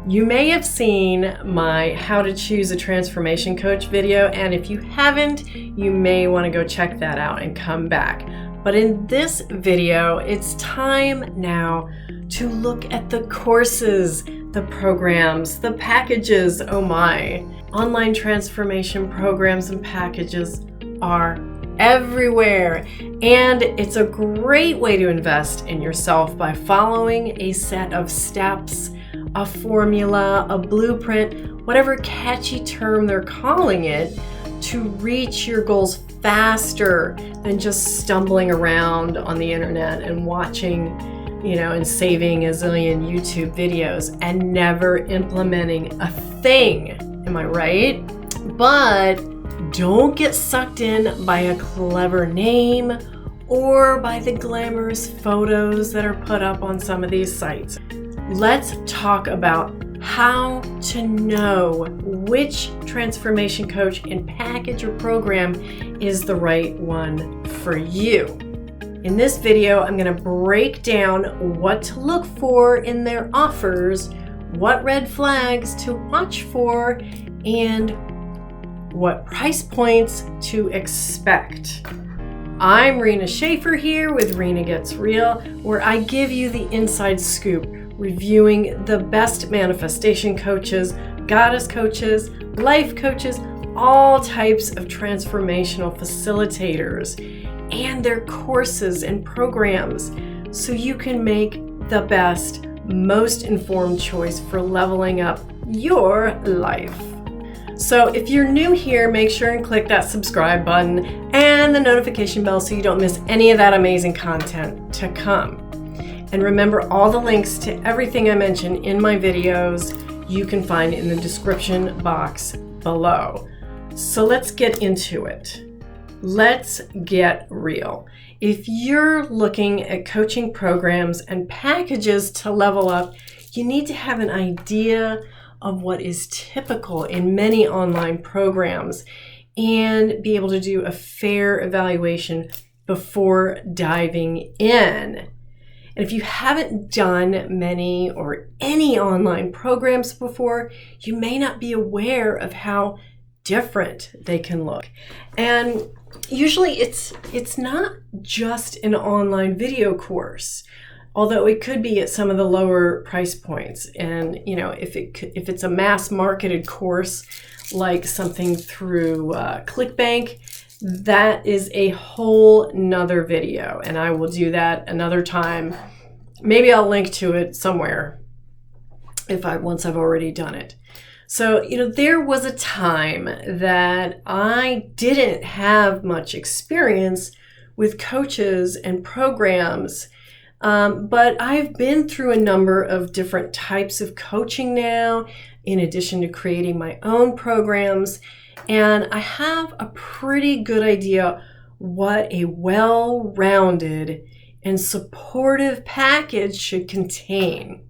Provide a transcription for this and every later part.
You may have seen my How to Choose a Transformation Coach video, and if you haven't, you may want to go check that out and come back. But in this video, it's time now to look at the courses, the programs, the packages. Oh my! Online transformation programs and packages are everywhere, and it's a great way to invest in yourself by following a set of steps, a formula, a blueprint, whatever catchy term they're calling it, to reach your goals faster than just stumbling around on the internet and watching, and saving a zillion YouTube videos and never implementing a thing. Am I right? But don't get sucked in by a clever name or by the glamorous photos that are put up on some of these sites. Let's talk about how to know which transformation coach and package or program is the right one for you. In this video, I'm going to break down what to look for in their offers, what red flags to watch for, and what price points to expect. I'm Rina Schaefer here with Rina Gets Real, where I give you the inside scoop, reviewing the best manifestation coaches, goddess coaches, life coaches, all types of transformational facilitators, and their courses and programs, so you can make the best, most informed choice for leveling up your life. So if you're new here, make sure and click that subscribe button and the notification bell so you don't miss any of that amazing content to come. And remember, all the links to everything I mention in my videos you can find in the description box below. So let's get into it. Let's get real. If you're looking at coaching programs and packages to level up, you need to have an idea of what is typical in many online programs and be able to do a fair evaluation before diving in. And if you haven't done many or any online programs before, you may not be aware of how different they can look. And usually it's not just an online video course, although it could be at some of the lower price points. And if it's a mass marketed course like something through ClickBank, that is a whole nother video, and I will do that another time. Maybe I'll link to it somewhere once I've already done it. So, there was a time that I didn't have much experience with coaches and programs, but I've been through a number of different types of coaching now, in addition to creating my own programs, and I have a pretty good idea what a well-rounded and supportive package should contain.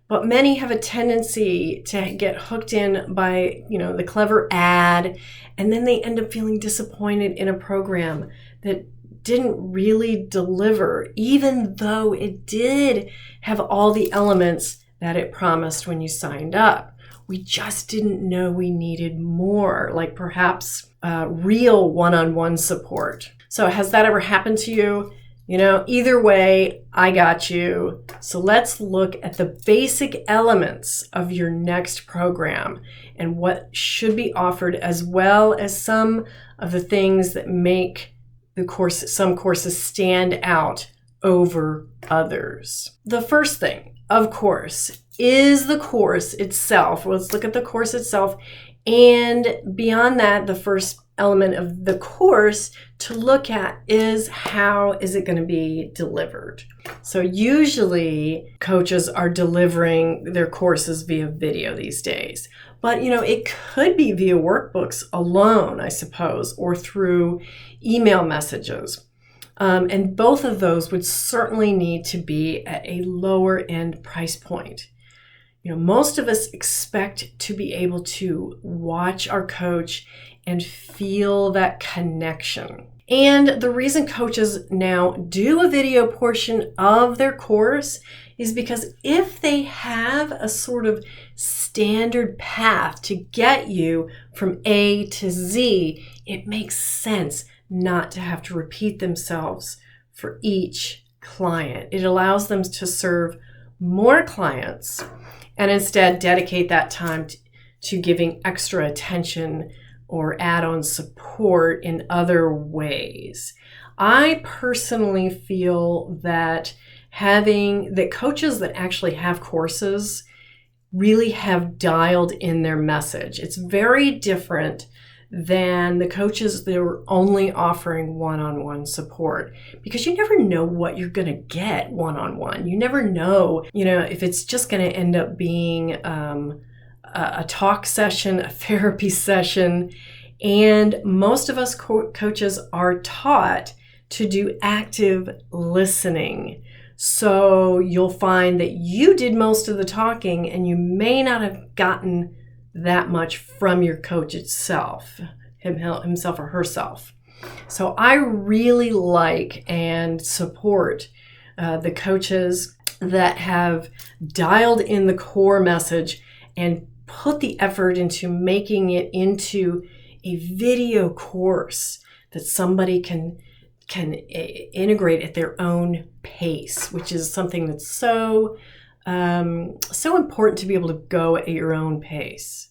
But many have a tendency to get hooked in by, the clever ad, and then they end up feeling disappointed in a program that didn't really deliver, even though it did have all the elements that it promised when you signed up. We just didn't know we needed more, like perhaps real one-on-one support. So has that ever happened to you? Either way, I got you. So let's look at the basic elements of your next program and what should be offered, as well as some of the things that make some courses stand out over others. The first thing, of course, is the course itself. Let's look at the course itself. And beyond that, the first element of the course to look at is how is it going to be delivered. So usually coaches are delivering their courses via video these days. But, it could be via workbooks alone, I suppose, or through email messages. And both of those would certainly need to be at a lower end price point. Most of us expect to be able to watch our coach and feel that connection. And the reason coaches now do a video portion of their course is because if they have a sort of standard path to get you from A to Z, it makes sense not to have to repeat themselves for each client. It allows them to serve more clients and instead dedicate that time to giving extra attention or add-on support in other ways. I personally feel that coaches that actually have courses really have dialed in their message. It's very different than the coaches that are only offering one-on-one support, because you never know what you're going to get one-on-one. You never know, if it's just going to end up being a talk session, a therapy session. And most of us coaches are taught to do active listening. So you'll find that you did most of the talking and you may not have gotten that much from your coach itself, himself or herself. So I really like and support the coaches that have dialed in the core message and put the effort into making it into a video course that somebody can integrate at their own pace, which is something that's so important to be able to go at your own pace.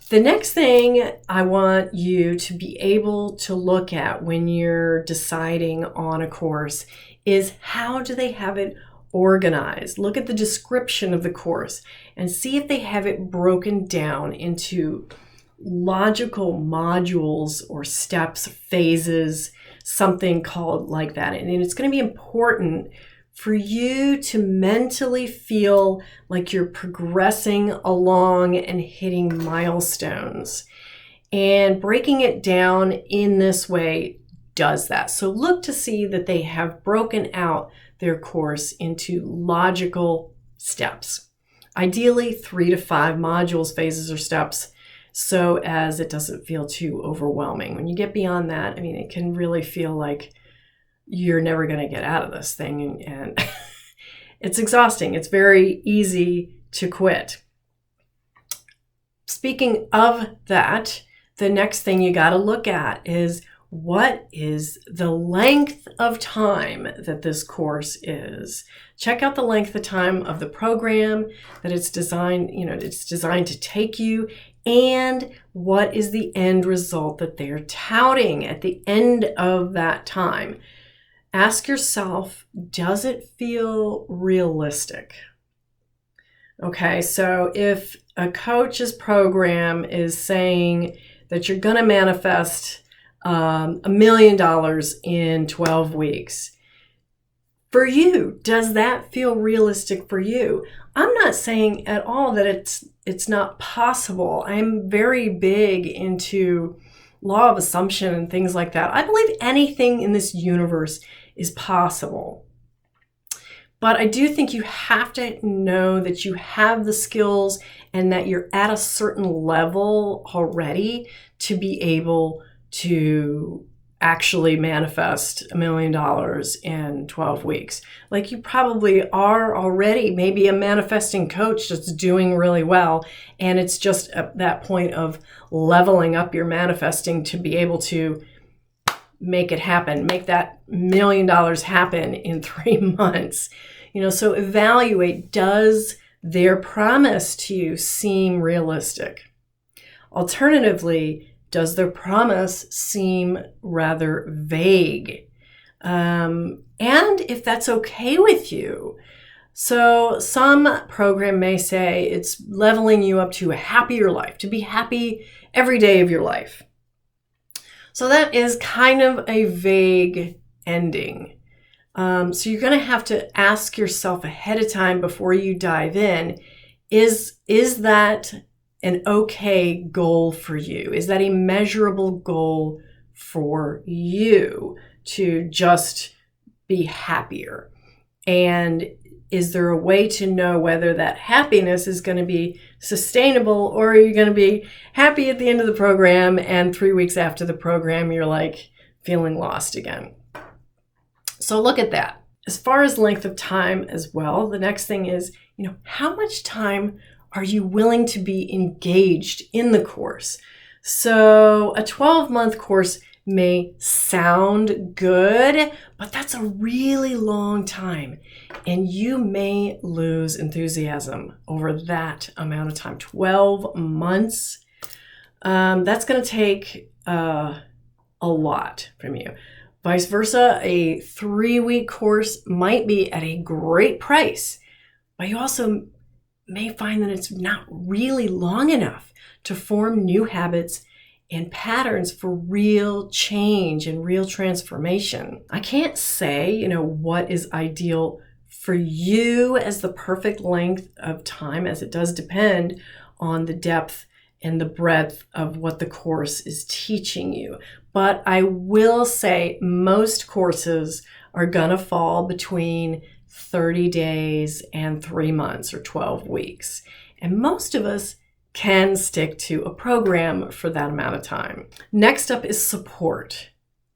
The next thing I want you to be able to look at when you're deciding on a course is, how do they have it organized? Look at the description of the course and see if they have it broken down into logical modules or steps, phases, something called like that. And it's going to be important for you to mentally feel like you're progressing along and hitting milestones. And breaking it down in this way does that. So look to see that they have broken out their course into logical steps. Ideally 3 to 5 modules, phases, or steps, so as it doesn't feel too overwhelming. When you get beyond that, it can really feel like you're never going to get out of this thing, and it's exhausting. It's very easy to quit. Speaking of that, the next thing you got to look at is, what is the length of time that this course is? Check out the length of time of the program that it's designed to take you, and what is the end result that they're touting at the end of that time. Ask yourself, does it feel realistic? Okay, so if a coach's program is saying that you're going to manifest $1 million in 12 weeks, for you, does that feel realistic for you? I'm not saying at all that it's not possible. I'm very big into law of assumption and things like that. I believe anything in this universe is possible. But I do think you have to know that you have the skills and that you're at a certain level already to be able to actually manifest $1 million in 12 weeks. Like, you probably are already maybe a manifesting coach that's doing really well, and it's just at that point of leveling up your manifesting to be able to make it happen, make that $1 million happen in 3 months. So evaluate, does their promise to you seem realistic? Alternatively, does their promise seem rather vague? And if that's okay with you. So some program may say it's leveling you up to a happier life, to be happy every day of your life. So that is kind of a vague ending. So you're going to have to ask yourself ahead of time before you dive in, is that an okay goal for you? Is that a measurable goal for you to just be happier? And is there a way to know whether that happiness is going to be sustainable, or are you going to be happy at the end of the program and 3 weeks after the program you're like feeling lost again. So look at that. As far as length of time as well, the next thing is, how much time are you willing to be engaged in the course? So a 12-month course may sound good, but that's a really long time. And you may lose enthusiasm over that amount of time. 12 months, that's going to take a lot from you. Vice versa, a 3-week course might be at a great price, but you also may find that it's not really long enough to form new habits and patterns for real change and real transformation. I can't say, what is ideal for you as the perfect length of time, as it does depend on the depth and the breadth of what the course is teaching you. But I will say most courses are gonna fall between 30 days and 3 months or 12 weeks. And most of us can stick to a program for that amount of time. Next up is support.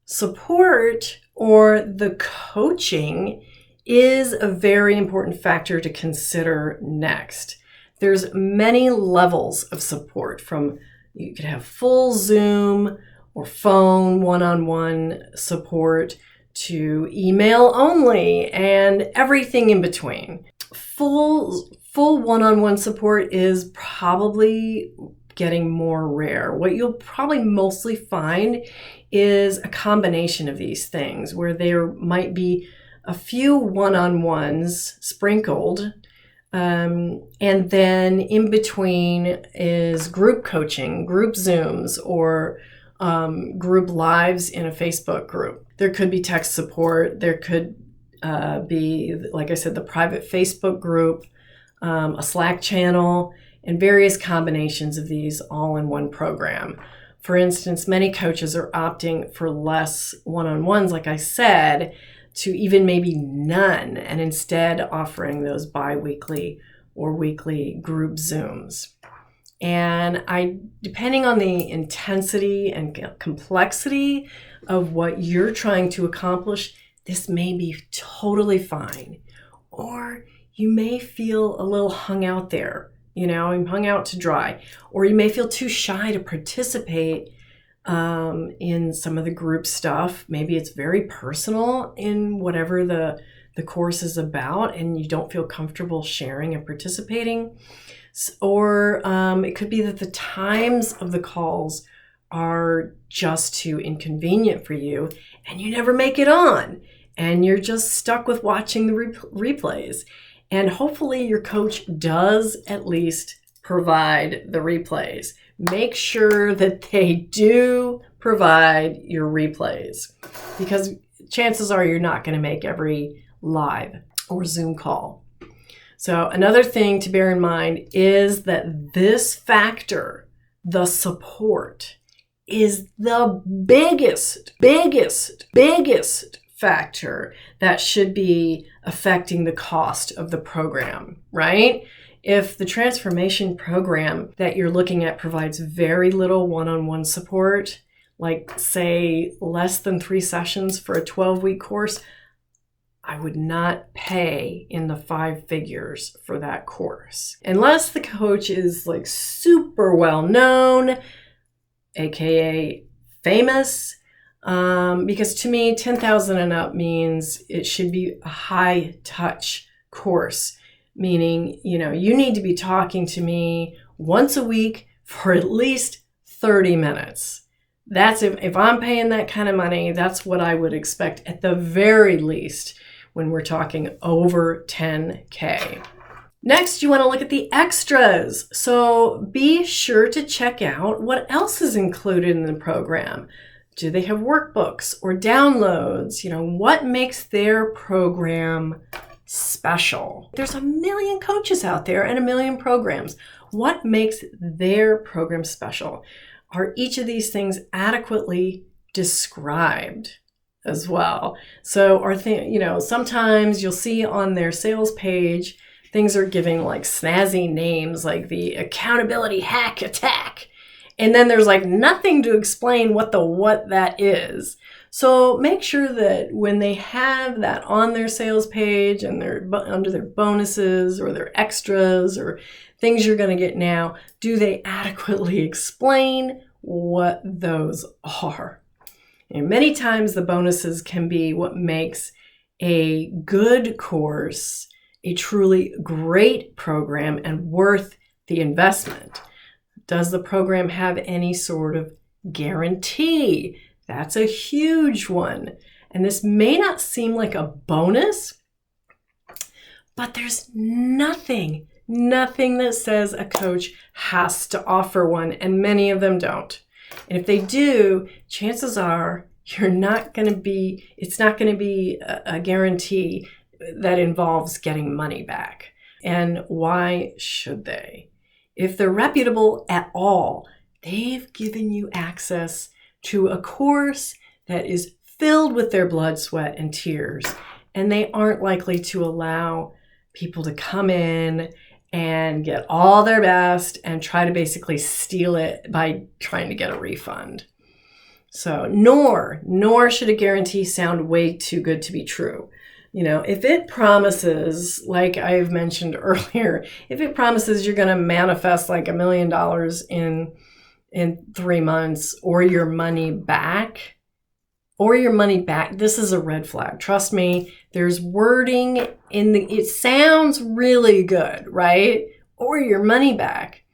Support, or the coaching, is a very important factor to consider next. There's many levels of support, from you could have full Zoom or phone one-on-one support to email only and everything in between. Full one-on-one support is probably getting more rare. What you'll probably mostly find is a combination of these things, where there might be a few one-on-ones sprinkled, and then in between is group coaching, group Zooms, or group lives in a Facebook group. There could be text support. There could be, like I said, the private Facebook group, a Slack channel, and various combinations of these all in one program. For instance, many coaches are opting for less one-on-ones, like I said, to even maybe none, and instead offering those bi-weekly or weekly group Zooms. And depending on the intensity and complexity of what you're trying to accomplish, this may be totally fine. Or you may feel a little hung out there, hung out to dry. Or you may feel too shy to participate in some of the group stuff. Maybe it's very personal in whatever the course is about, and you don't feel comfortable sharing and participating. Or it could be that the times of the calls are just too inconvenient for you, and you never make it on, and you're just stuck with watching the replays. And hopefully your coach does at least provide the replays. Make sure that they do provide your replays, because chances are you're not going to make every live or Zoom call. So another thing to bear in mind is that this factor, the support, is the biggest factor that should be affecting the cost of the program, right? If the transformation program that you're looking at provides very little one-on-one support, like say less than 3 sessions for a 12-week course, I would not pay in the 5 figures for that course. Unless the coach is like super well known, AKA famous, because to me, 10,000 and up means it should be a high touch course, meaning, you need to be talking to me once a week for at least 30 minutes. That's if I'm paying that kind of money, that's what I would expect at the very least when we're talking over 10K. Next, you want to look at the extras. So be sure to check out what else is included in the program. Do they have workbooks or downloads? What makes their program special? There's a million coaches out there and a million programs. What makes their program special? Are each of these things adequately described as well? So sometimes you'll see on their sales page, things are giving like snazzy names like the Accountability Hack Attack. And then there's like nothing to explain what that is. So make sure that when they have that on their sales page and under their bonuses or their extras or things you're going to get now, do they adequately explain what those are? And many times the bonuses can be what makes a good course a truly great program and worth the investment. Does the program have any sort of guarantee? That's a huge one. And this may not seem like a bonus, but there's nothing that says a coach has to offer one, and many of them don't. And if they do, chances are it's not going to be a guarantee that involves getting money back. And why should they? If they're reputable at all, they've given you access to a course that is filled with their blood, sweat, and tears. And they aren't likely to allow people to come in and get all their best and try to basically steal it by trying to get a refund. So nor should a guarantee sound way too good to be true. If it promises, like I've mentioned earlier, if it promises you're going to manifest like $1 million in 3 months or your money back, this is a red flag. Trust me, there's wording it sounds really good, right? Or your money back.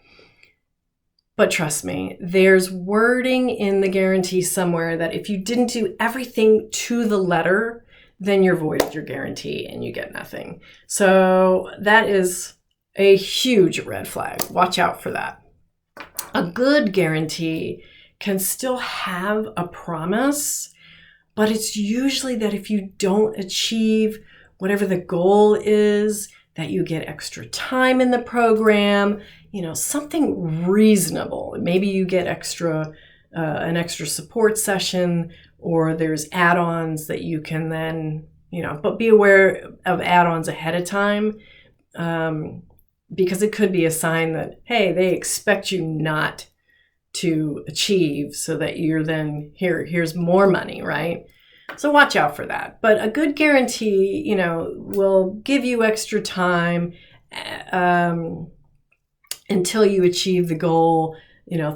But trust me, there's wording in the guarantee somewhere that if you didn't do everything to the letter, then you're voided your guarantee and you get nothing. So that is a huge red flag. Watch out for that. A good guarantee can still have a promise, but it's usually that if you don't achieve whatever the goal is, that you get extra time in the program, something reasonable. Maybe you get an extra support session, or there's add-ons that you can then, but be aware of add-ons ahead of time, because it could be a sign that, hey, they expect you not to achieve so that you're then, here's more money, right? So watch out for that. But a good guarantee, will give you extra time until you achieve the goal,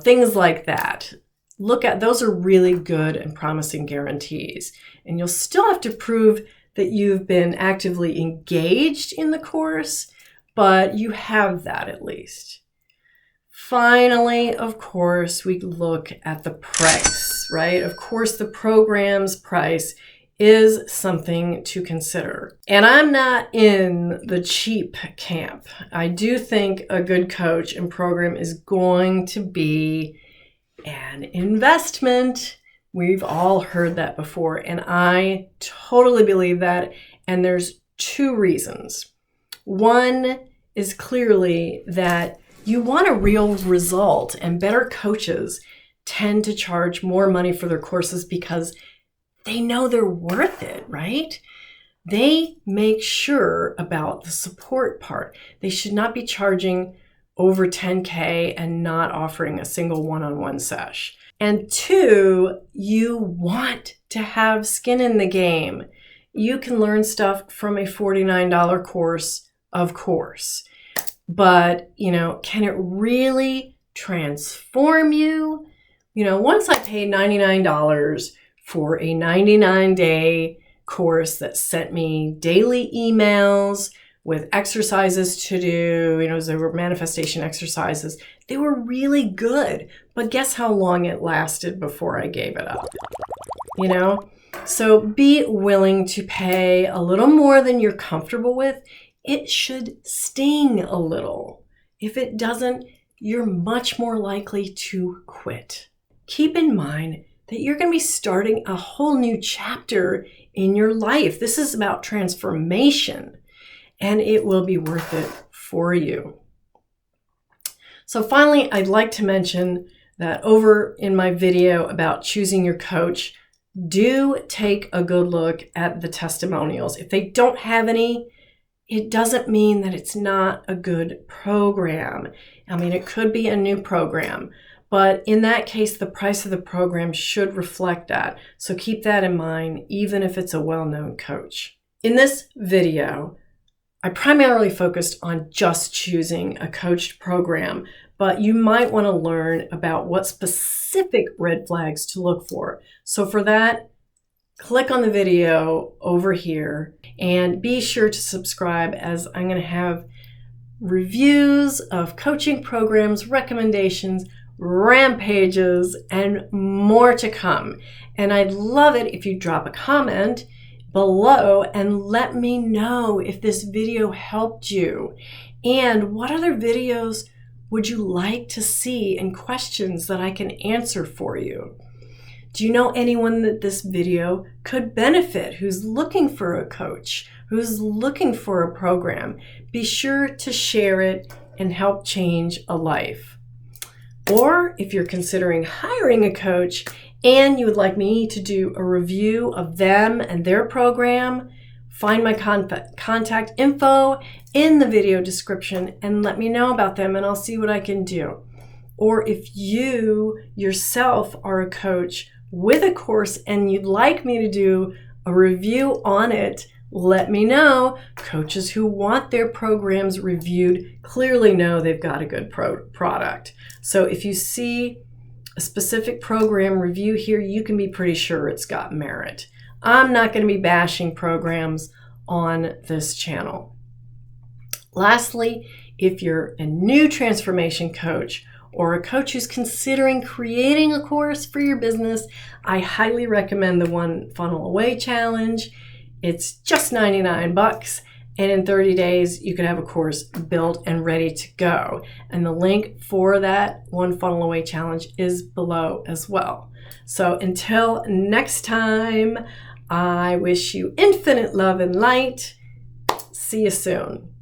things like that. Look at those are really good and promising guarantees. And you'll still have to prove that you've been actively engaged in the course, but you have that at least. Finally, of course, we look at the price, right? Of course, the program's price is something to consider. And I'm not in the cheap camp. I do think a good coach and program is going to be an investment. We've all heard that before, and I totally believe that. And there's 2 reasons. One is clearly that you want a real result, and better coaches tend to charge more money for their courses because they know they're worth it, right? They make sure about the support part. They should not be charging over $10K and not offering a single one-on-one sesh. And 2, you want to have skin in the game. You can learn stuff from a $49 course, of course. But, can it really transform you? Once I paid $99 for a 99-day course that sent me daily emails with exercises to do, they were manifestation exercises. They were really good, but guess how long it lasted before I gave it up? So be willing to pay a little more than you're comfortable with. It should sting a little. If it doesn't, you're much more likely to quit. Keep in mind that you're going to be starting a whole new chapter in your life. This is about transformation, and it will be worth it for you. So finally, I'd like to mention that over in my video about choosing your coach, do take a good look at the testimonials. If they don't have any, it doesn't mean that it's not a good program. It could be a new program, But in that case, the price of the program should reflect that. So keep that in mind, even if it's a well-known coach. In this video, I primarily focused on just choosing a coached program, but you might want to learn about what specific red flags to look for. So for that, click on the video over here and be sure to subscribe, as I'm going to have reviews of coaching programs, recommendations, rampages, and more to come. And I'd love it if you drop a comment below and let me know if this video helped you and what other videos would you like to see and questions that I can answer for you. Do you know anyone that this video could benefit who's looking for a coach, who's looking for a program? Be sure to share it and help change a life. Or if you're considering hiring a coach and you would like me to do a review of them and their program, find my contact info in the video description and let me know about them and I'll see what I can do. Or if you yourself are a coach with a course and you'd like me to do a review on it, let me know. Coaches who want their programs reviewed clearly know they've got a good product. So if you see a specific program review here, you can be pretty sure it's got merit. I'm not going to be bashing programs on this channel. Lastly, if you're a new transformation coach or a coach who's considering creating a course for your business, I highly recommend the One Funnel Away Challenge. It's just 99 bucks, and in 30 days, you can have a course built and ready to go. And the link for that One Funnel Away Challenge is below as well. So until next time, I wish you infinite love and light. See you soon.